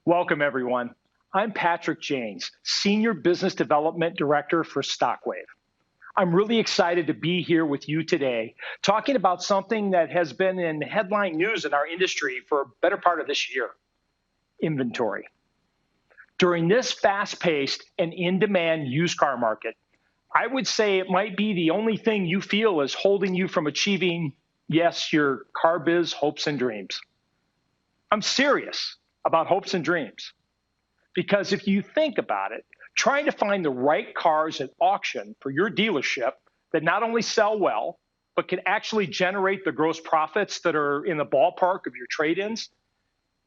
Welcome, everyone. I'm Patrick Janes, Senior Business Development Director for Stockwave. I'm really excited to be here with you today, talking about something that has been in headline news in our industry for a better part of this year: inventory. During this fast-paced and in-demand used car market, I would say it might be the only thing you feel is holding you from achieving, yes, your car biz hopes and dreams. I'm serious about hopes and dreams, because if you think about it, trying to find the right cars at auction for your dealership that not only sell well, but can actually generate the gross profits that are in the ballpark of your trade-ins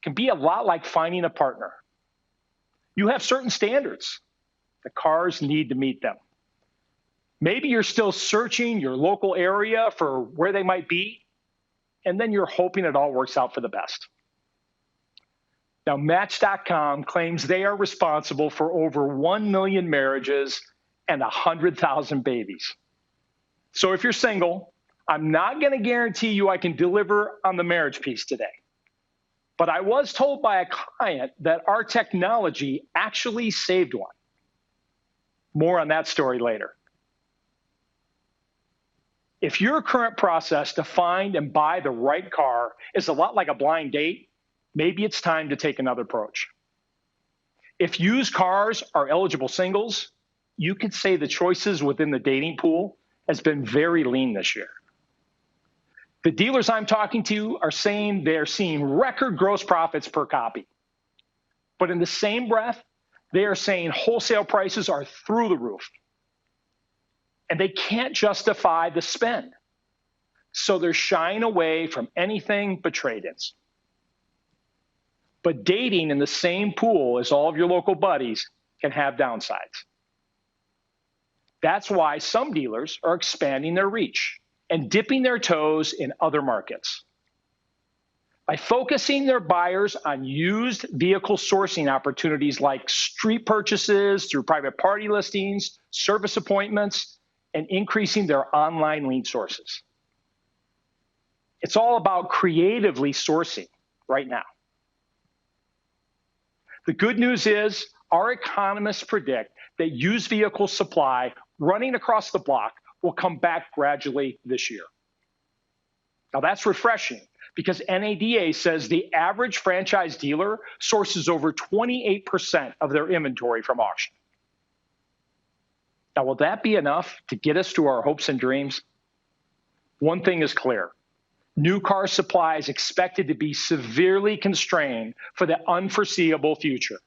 can be a lot like finding a partner. You have certain standards. The cars need to meet them. Maybe you're still searching your local area for where they might be, and then you're hoping it all works out for the best. Now, Match.com claims they are responsible for over 1 million marriages and 100,000 babies. So if you're single, I'm not going to guarantee you I can deliver on the marriage piece today. But I was told by a client that our technology actually saved one. More on that story later. If your current process to find and buy the right car is a lot like a blind date, maybe it's time to take another approach. If used cars are eligible singles, you could say the choices within the dating pool has been very lean this year. The dealers I'm talking to are saying they're seeing record gross profits per copy. But in the same breath, they are saying wholesale prices are through the roof. And they can't justify the spend. So they're shying away from anything but trade-ins. But dating in the same pool as all of your local buddies can have downsides. That's why some dealers are expanding their reach and dipping their toes in other markets. By focusing their buyers on used vehicle sourcing opportunities like street purchases through private party listings, service appointments, and increasing their online lead sources. It's all about creatively sourcing right now. The good news is our economists predict that used vehicle supply running across the block will come back gradually this year. Now that's refreshing because NADA says the average franchise dealer sources over 28% of their inventory from auction. Now, will that be enough to get us to our hopes and dreams? One thing is clear. New car supply is expected to be severely constrained for the unforeseeable future,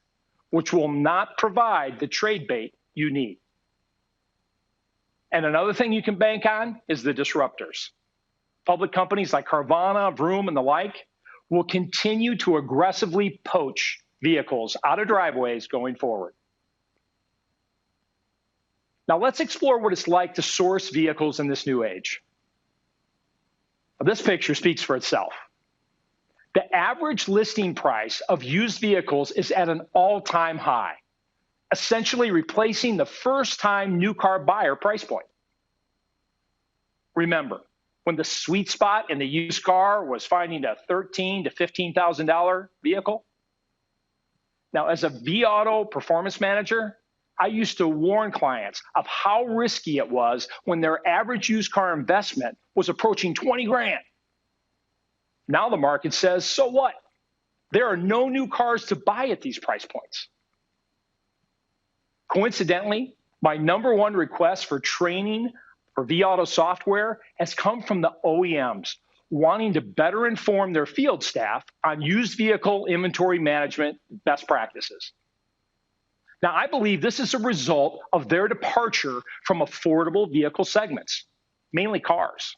which will not provide the trade bait you need. And another thing you can bank on is the disruptors. Public companies like Carvana, Vroom, and the like will continue to aggressively poach vehicles out of driveways going forward. Now let's explore what it's like to source vehicles in this new age. This picture speaks for itself. The average listing price of used vehicles is at an all-time high, essentially replacing the first-time new car buyer price point. Remember, when the sweet spot in the used car was finding a $13,000 to $15,000 vehicle? Now, as a vAuto performance manager, I used to warn clients of how risky it was when their average used car investment was approaching 20 grand. Now the market says, so what? There are no new cars to buy at these price points. Coincidentally, my #1 request for training for vAuto software has come from the OEMs wanting to better inform their field staff on used vehicle inventory management best practices. Now, I believe this is a result of their departure from affordable vehicle segments, mainly cars.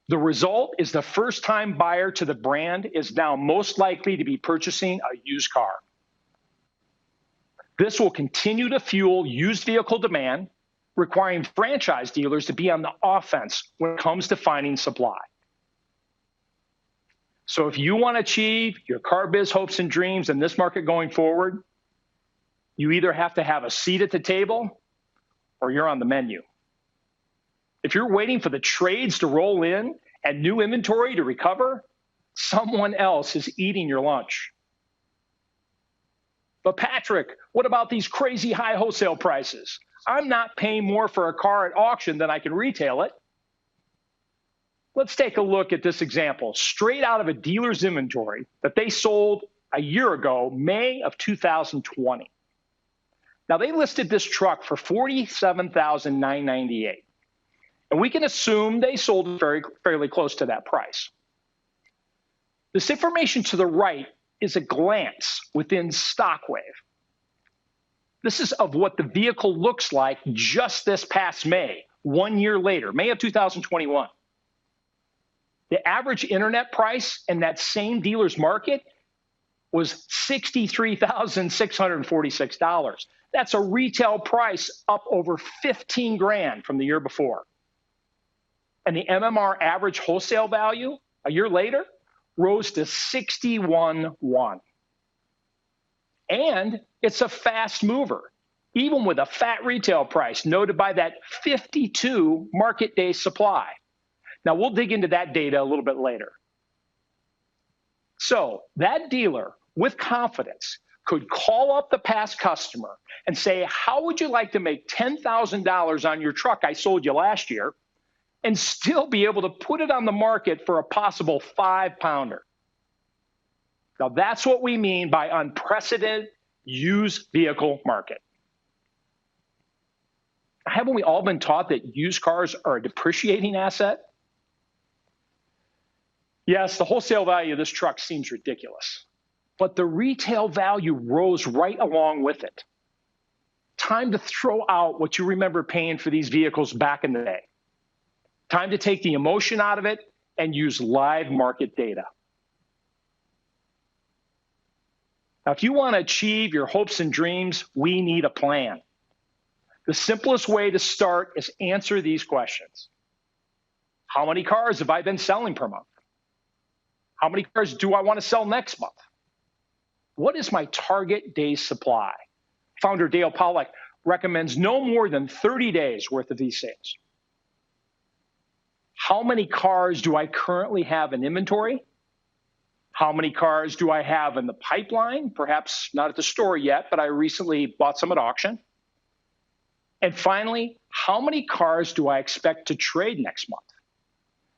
The result is the first-time buyer to the brand is now most likely to be purchasing a used car. This will continue to fuel used vehicle demand, requiring franchise dealers to be on the offense when it comes to finding supply. So if you want to achieve your car biz hopes and dreams in this market going forward, you either have to have a seat at the table or you're on the menu. If you're waiting for the trades to roll in and new inventory to recover, someone else is eating your lunch. But Patrick, what about these crazy high wholesale prices? I'm not paying more for a car at auction than I can retail it. Let's take a look at this example, straight out of a dealer's inventory that they sold a year ago, May of 2020. Now, they listed this truck for $47,998, and we can assume they sold it fairly close to that price. This information to the right is a glance within Stockwave. This is of what the vehicle looks like just this past May, 1 year later, May of 2021. The average internet price in that same dealer's market was $63,646. That's a retail price up over 15 grand from the year before. And the MMR average wholesale value a year later rose to 61.1. And it's a fast mover, even with a fat retail price noted by that 52 market day supply. Now, we'll dig into that data a little bit later. So that dealer, with confidence, could call up the past customer and say, how would you like to make $10,000 on your truck I sold you last year, and still be able to put it on the market for a possible 5-pounder? Now, that's what we mean by unprecedented used vehicle market. Haven't we all been taught that used cars are a depreciating asset? Yes, the wholesale value of this truck seems ridiculous, but the retail value rose right along with it. Time to throw out what you remember paying for these vehicles back in the day. Time to take the emotion out of it and use live market data. Now, if you want to achieve your hopes and dreams, we need a plan. The simplest way to start is answer these questions. How many cars have I been selling per month? How many cars do I want to sell next month? What is my target days supply? Founder Dale Pollack recommends no more than 30 days worth of these sales. How many cars do I currently have in inventory? How many cars do I have in the pipeline? Perhaps not at the store yet, but I recently bought some at auction. And finally, how many cars do I expect to trade next month?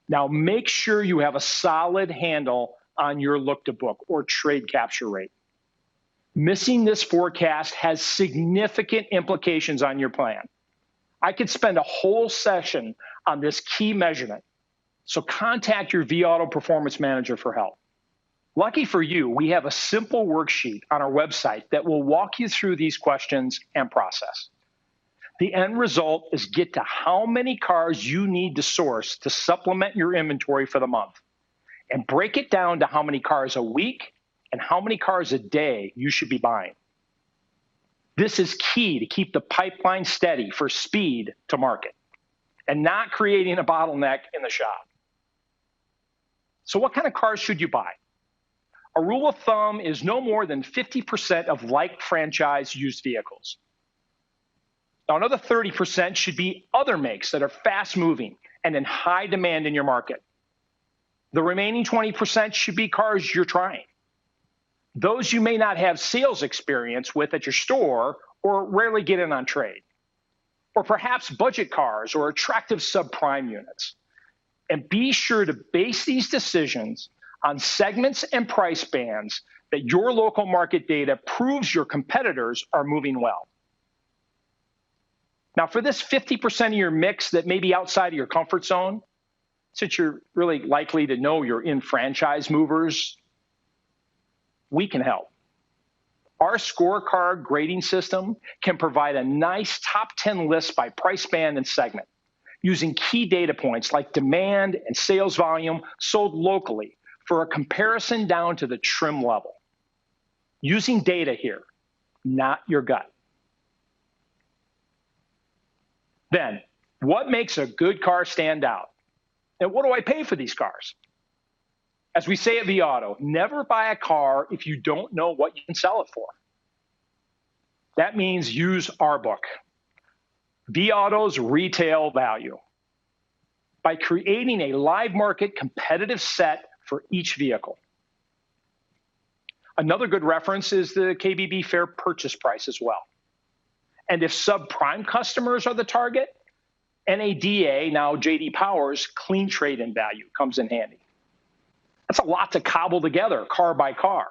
Now, make sure you have a solid handle on your look to book or trade capture rate. Missing this forecast has significant implications on your plan. I could spend a whole session on this key measurement, so contact your vAuto Performance Manager for help. Lucky for you, we have a simple worksheet on our website that will walk you through these questions and process. The end result is get to how many cars you need to source to supplement your inventory for the month, and break it down to how many cars a week and how many cars a day you should be buying. This is key to keep the pipeline steady for speed to market and not creating a bottleneck in the shop. So what kind of cars should you buy? A rule of thumb is no more than 50% of like franchise used vehicles. Now, another 30% should be other makes that are fast moving and in high demand in your market. The remaining 20% should be cars you're trying. Those you may not have sales experience with at your store or rarely get in on trade. Or perhaps budget cars or attractive subprime units. And be sure to base these decisions on segments and price bands that your local market data proves your competitors are moving well. Now, for this 50% of your mix that may be outside of your comfort zone, since you're really likely to know you're in franchise movers, we can help. Our scorecard grading system can provide a nice top 10 list by price band and segment, using key data points like demand and sales volume sold locally for a comparison down to the trim level. Using data here, not your gut. Then, what makes a good car stand out? And what do I pay for these cars? As we say at vAuto, never buy a car if you don't know what you can sell it for. That means use our book, vAuto's retail value, by creating a live market competitive set for each vehicle. Another good reference is the KBB fair purchase price as well. And if subprime customers are the target, NADA, now JD Power's clean trade-in value comes in handy. That's a lot to cobble together car by car.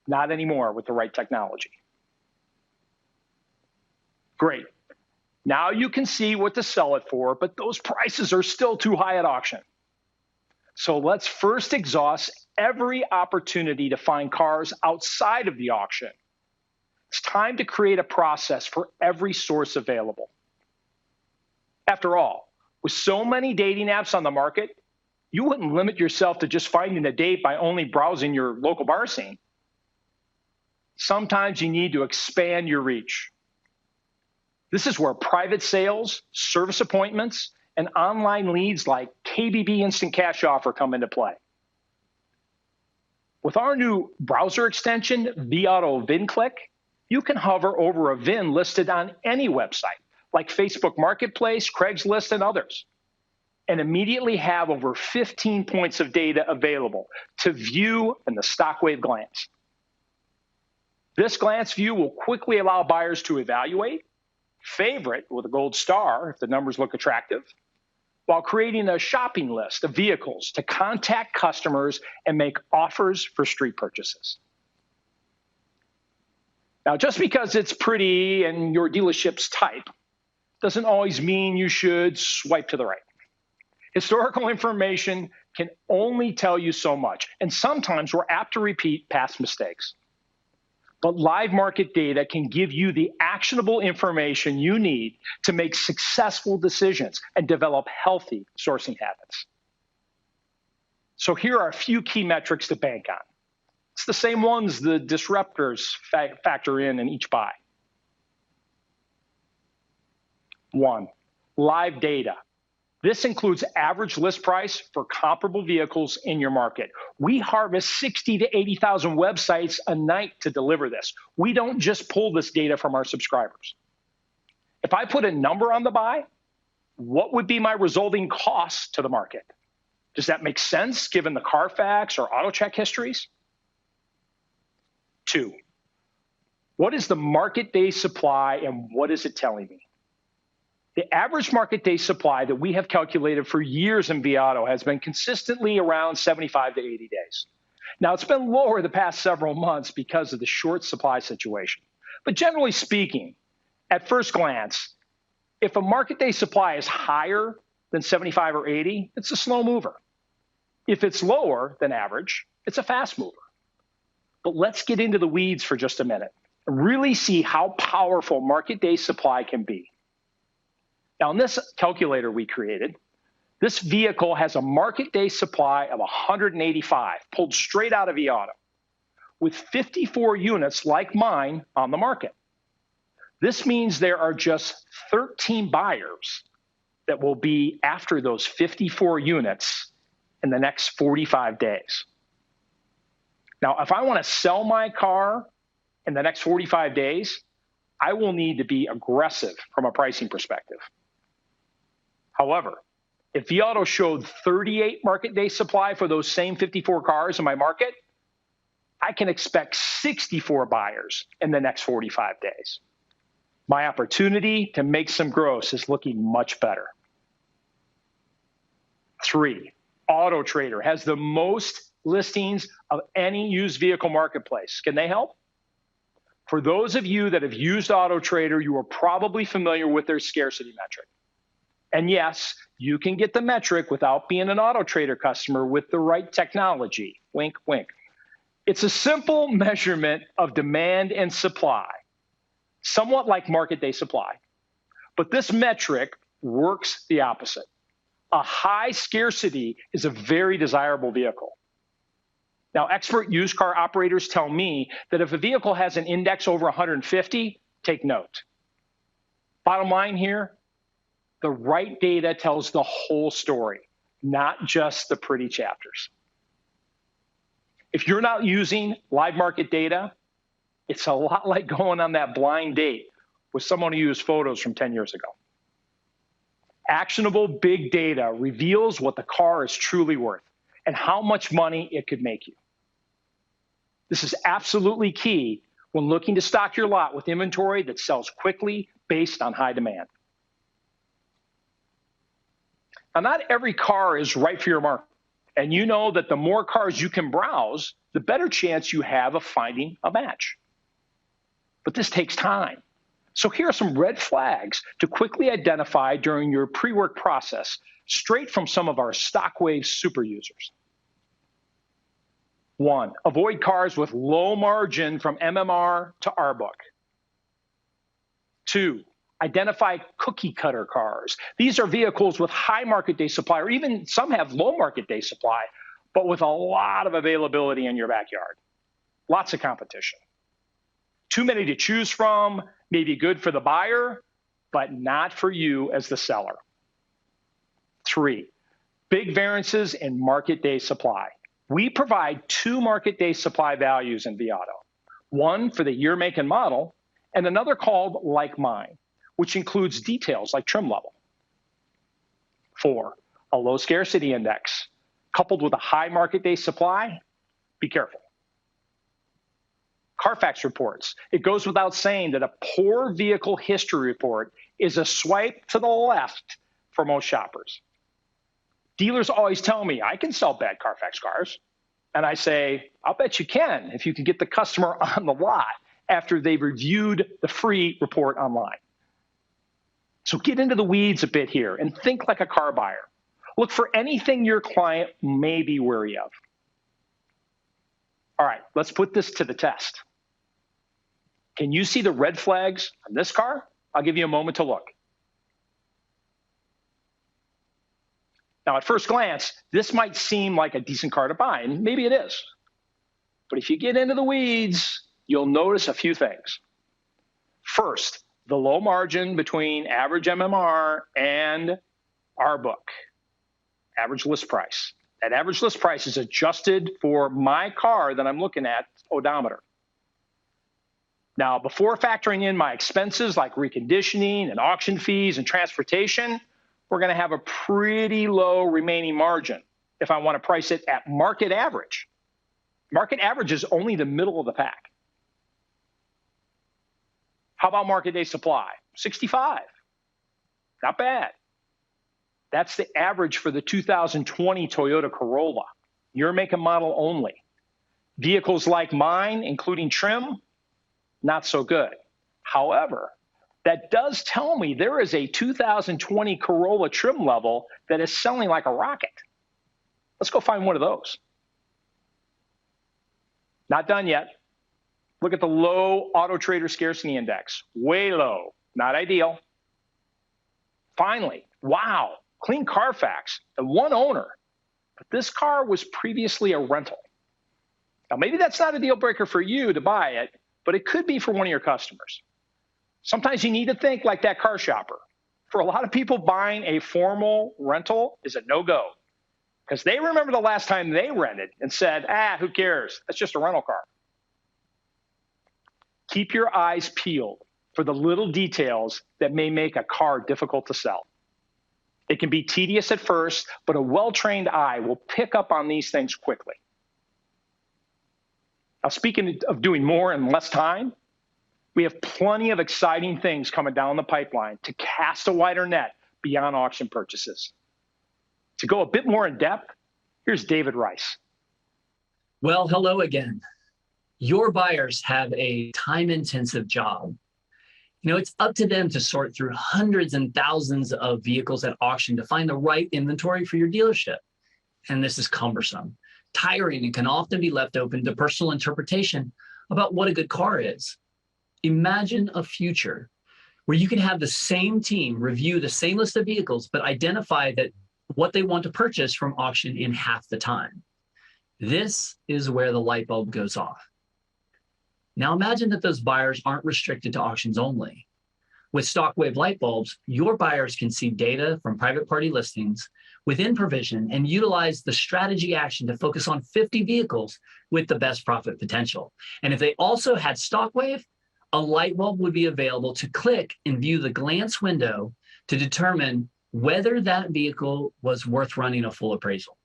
Not anymore with the right technology. Great. Now you can see what to sell it for, but those prices are still too high at auction. So let's first exhaust every opportunity to find cars outside of the auction. It's time to create a process for every source available. After all, with so many dating apps on the market, you wouldn't limit yourself to just finding a date by only browsing your local bar scene. Sometimes you need to expand your reach. This is where private sales, service appointments, and online leads like KBB Instant Cash Offer come into play. With our new browser extension, vAuto VIN-Click, you can hover over a VIN listed on any website, like Facebook Marketplace, Craigslist, and others, and immediately have over 15 points of data available to view in the StockWave glance. This glance view will quickly allow buyers to evaluate, favorite with a gold star if the numbers look attractive, while creating a shopping list of vehicles to contact customers and make offers for street purchases. Now, just because it's pretty and your dealership's type doesn't always mean you should swipe to the right. Historical information can only tell you so much, and sometimes we're apt to repeat past mistakes. But live market data can give you the actionable information you need to make successful decisions and develop healthy sourcing habits. So here are a few key metrics to bank on. It's the same ones the disruptors factor in each buy. 1, live data. This includes average list price for comparable vehicles in your market. We harvest 60 to 80,000 websites a night to deliver this. We don't just pull this data from our subscribers. If I put a number on the buy, what would be my resulting cost to the market? Does that make sense given the Carfax or AutoCheck histories? 2, what is the market day supply and what is it telling me? The average market day supply that we have calculated for years in vAuto has been consistently around 75 to 80 days. Now, it's been lower the past several months because of the short supply situation. But generally speaking, at first glance, if a market day supply is higher than 75 or 80, it's a slow mover. If it's lower than average, it's a fast mover. But let's get into the weeds for just a minute and really see how powerful market day supply can be. Now, in this calculator we created, this vehicle has a market day supply of 185, pulled straight out of vAuto, with 54 units like mine on the market. This means there are just 13 buyers that will be after those 54 units in the next 45 days. Now, if I want to sell my car in the next 45 days, I will need to be aggressive from a pricing perspective. However, if vAuto showed 38 market day supply for those same 54 cars in my market, I can expect 64 buyers in the next 45 days. My opportunity to make some gross is looking much better. 3, Auto Trader has the most listings of any used vehicle marketplace. Can they help? For those of you that have used Auto Trader, you are probably familiar with their scarcity metric. And yes, you can get the metric without being an Auto Trader customer with the right technology. Wink, wink. It's a simple measurement of demand and supply, somewhat like market day supply. But this metric works the opposite. A high scarcity is a very desirable vehicle. Now, expert used car operators tell me that if a vehicle has an index over 150, take note. Bottom line here, the right data tells the whole story, not just the pretty chapters. If you're not using live market data, it's a lot like going on that blind date with someone who used photos from 10 years ago. Actionable big data reveals what the car is truly worth and how much money it could make you. This is absolutely key when looking to stock your lot with inventory that sells quickly based on high demand. Now, not every car is right for your market, and you know that the more cars you can browse, the better chance you have of finding a match. But this takes time. So here are some red flags to quickly identify during your pre-work process, straight from some of our StockWave super users. 1, avoid cars with low margin from MMR to RBook. 2, identify cookie cutter cars. These are vehicles with high market day supply, or even some have low market day supply, but with a lot of availability in your backyard. Lots of competition. Too many to choose from, may be good for the buyer, but not for you as the seller. 3, big variances in market day supply. We provide 2 market day supply values in vAuto, one for the year, make, and model, and another called Like Mine, which includes details like trim level. 4, a low scarcity index, coupled with a high market day supply. Be careful. Carfax reports. It goes without saying that a poor vehicle history report is a swipe to the left for most shoppers. Dealers always tell me, I can sell bad Carfax cars. And I say, I'll bet you can if you can get the customer on the lot after they've reviewed the free report online. So get into the weeds a bit here and think like a car buyer. Look for anything your client may be wary of. All right, let's put this to the test. Can you see the red flags on this car? I'll give you a moment to look. Now, at first glance, this might seem like a decent car to buy, and maybe it is. But if you get into the weeds, you'll notice a few things. First, the low margin between average MMR and RBook, average list price. That average list price is adjusted for my car that I'm looking at, odometer. Now, before factoring in my expenses like reconditioning and auction fees and transportation, we're going to have a pretty low remaining margin if I want to price it at market average. Market average is only the middle of the pack. How about market day supply? 65. Not bad. That's the average for the 2020 Toyota Corolla. Your make and model only. Vehicles like mine, including trim, not so good. However, that does tell me there is a 2020 Corolla trim level that is selling like a rocket. Let's go find one of those. Not done yet. Look at the low Auto Trader scarcity index. Way low. Not ideal. Finally, wow, clean Carfax and one owner. But this car was previously a rental. Now, maybe that's not a deal breaker for you to buy it, but it could be for one of your customers. Sometimes you need to think like that car shopper. For a lot of people, buying a formal rental is a no-go because they remember the last time they rented and said, who cares? That's just a rental car. Keep your eyes peeled for the little details that may make a car difficult to sell. It can be tedious at first, but a well-trained eye will pick up on these things quickly. Now, speaking of doing more in less time, we have plenty of exciting things coming down the pipeline to cast a wider net beyond auction purchases. To go a bit more in depth, here's David Rice. Well, hello again. Your buyers have a time-intensive job. You know, it's up to them to sort through hundreds and thousands of vehicles at auction to find the right inventory for your dealership. And this is cumbersome, tiring, and can often be left open to personal interpretation about what a good car is. Imagine a future where you can have the same team review the same list of vehicles, but identify that what they want to purchase from auction in half the time. This is where the light bulb goes off. Now imagine that those buyers aren't restricted to auctions only. With StockWave light bulbs, your buyers can see data from private party listings within provision and utilize the strategy action to focus on 50 vehicles with the best profit potential. And if they also had StockWave, a light bulb would be available to click and view the glance window to determine whether that vehicle was worth running a full appraisal.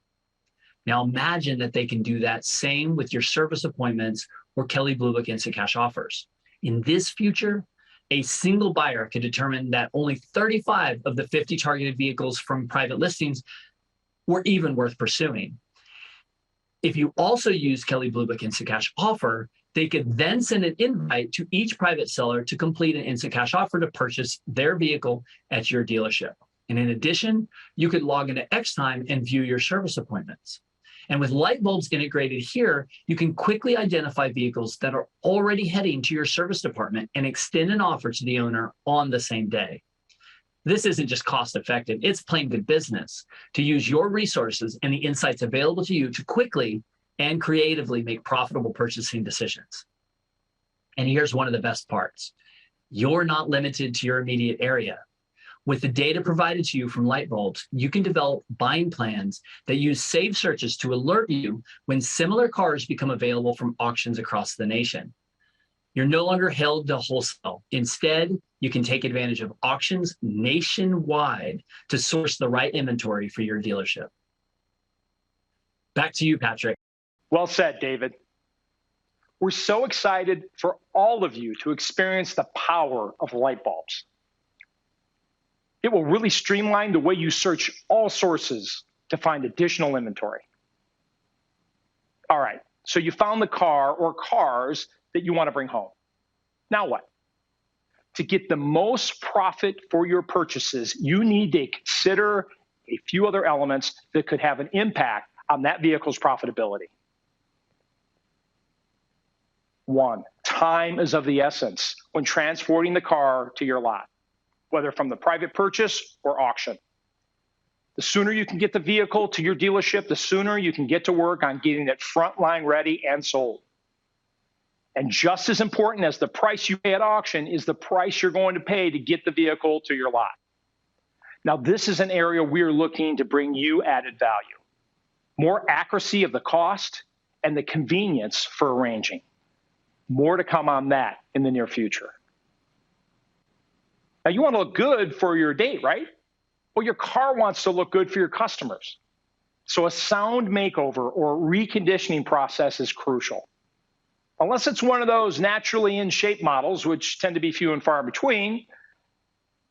Now imagine that they can do that same with your service appointments or Kelley Blue Book Instant Cash offers. In this future, a single buyer could determine that only 35 of the 50 targeted vehicles from private listings were even worth pursuing. If you also use Kelley Blue Book Instant Cash offer, they could then send an invite to each private seller to complete an instant cash offer to purchase their vehicle at your dealership. And in addition, you could log into Xtime and view your service appointments. And with light bulbs integrated here, you can quickly identify vehicles that are already heading to your service department and extend an offer to the owner on the same day. This isn't just cost effective, it's plain good business to use your resources and the insights available to you to quickly and creatively make profitable purchasing decisions. And here's one of the best parts. You're not limited to your immediate area. With the data provided to you from light bulbs, you can develop buying plans that use saved searches to alert you when similar cars become available from auctions across the nation. You're no longer held to wholesale. Instead, you can take advantage of auctions nationwide to source the right inventory for your dealership. Back to you, Patrick. Well said, David. We're so excited for all of you to experience the power of light bulbs. It will really streamline the way you search all sources to find additional inventory. All right, so you found the car or cars that you want to bring home. Now what? To get the most profit for your purchases, you need to consider a few other elements that could have an impact on that vehicle's profitability. One, time is of the essence when transporting the car to your lot, whether from the private purchase or auction. The sooner you can get the vehicle to your dealership, the sooner you can get to work on getting it frontline ready and sold. And just as important as the price you pay at auction is the price you're going to pay to get the vehicle to your lot. Now, this is an area we're looking to bring you added value, more accuracy of the cost and the convenience for arranging. More to come on that in the near future. Now, you want to look good for your date, right? Well, your car wants to look good for your customers. So a sound makeover or reconditioning process is crucial. Unless it's one of those naturally in shape models, which tend to be few and far between,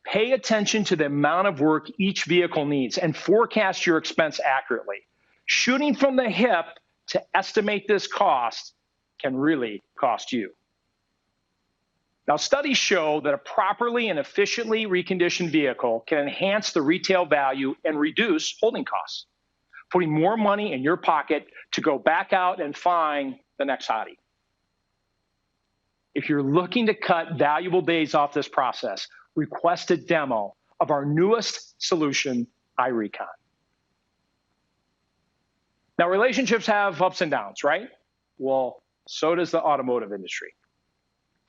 pay attention to the amount of work each vehicle needs and forecast your expense accurately. Shooting from the hip to estimate this cost can really cost you. Now, studies show that a properly and efficiently reconditioned vehicle can enhance the retail value and reduce holding costs, putting more money in your pocket to go back out and find the next hottie. If you're looking to cut valuable days off this process, request a demo of our newest solution, iRecon. Now, relationships have ups and downs, right? Well, so does the automotive industry.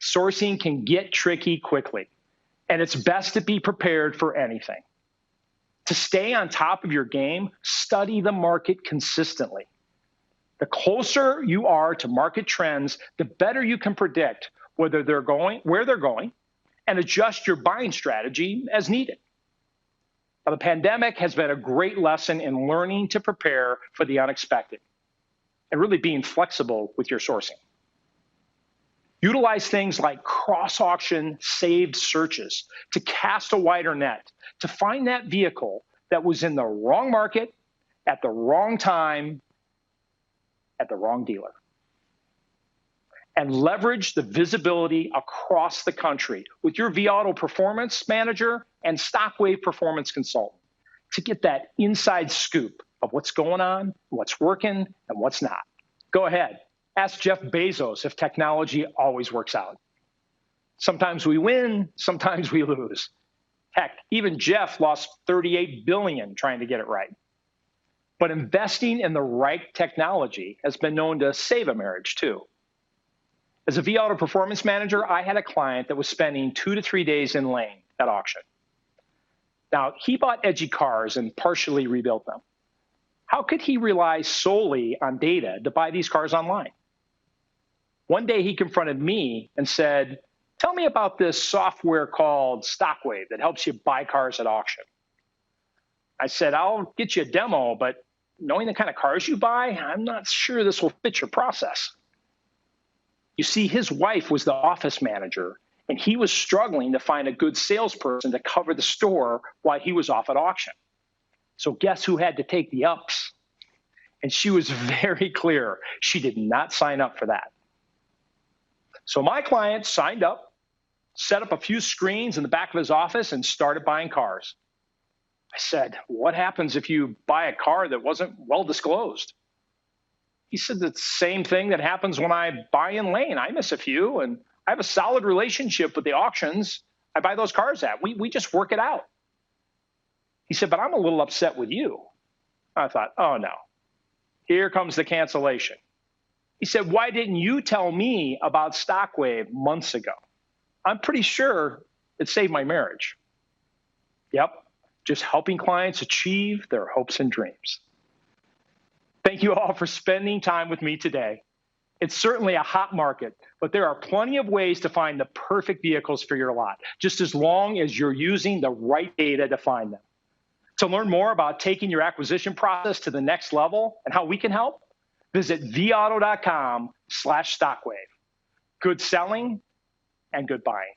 Sourcing can get tricky quickly, and it's best to be prepared for anything. To stay on top of your game, study the market consistently. The closer you are to market trends, the better you can predict whether they're going, where they're going, and adjust your buying strategy as needed. Now, the pandemic has been a great lesson in learning to prepare for the unexpected and really being flexible with your sourcing. Utilize things like cross-auction saved searches to cast a wider net to find that vehicle that was in the wrong market, at the wrong time, at the wrong dealer. And leverage the visibility across the country with your vAuto performance manager and Stockwave performance consultant to get that inside scoop of what's going on, what's working, and what's not. Go ahead. Ask Jeff Bezos if technology always works out. Sometimes we win, sometimes we lose. Heck, even Jeff lost $38 billion trying to get it right. But investing in the right technology has been known to save a marriage too. As a vAuto performance manager, I had a client that was spending 2 to 3 days in lane at auction. Now, he bought edgy cars and partially rebuilt them. How could he rely solely on data to buy these cars online? One day he confronted me and said, "Tell me about this software called Stockwave that helps you buy cars at auction." I said, "I'll get you a demo, but knowing the kind of cars you buy, I'm not sure this will fit your process. You see, his wife was the office manager, and he was struggling to find a good salesperson to cover the store while he was off at auction. So guess who had to take the ups? And she was very clear. She did not sign up for that. So my client signed up, set up a few screens in the back of his office, and started buying cars. I said, what happens if you buy a car that wasn't well disclosed? He said, the same thing that happens when I buy in lane. I miss a few, and I have a solid relationship with the auctions I buy those cars at. We just work it out. He said, but I'm a little upset with you. I thought, oh no, here comes the cancellation. He said, why didn't you tell me about Stockwave months ago? I'm pretty sure it saved my marriage. Yep, just helping clients achieve their hopes and dreams. Thank you all for spending time with me today. It's certainly a hot market, but there are plenty of ways to find the perfect vehicles for your lot, just as long as you're using the right data to find them. To learn more about taking your acquisition process to the next level and how we can help, visit vAuto.com/Stockwave. Good selling and good buying.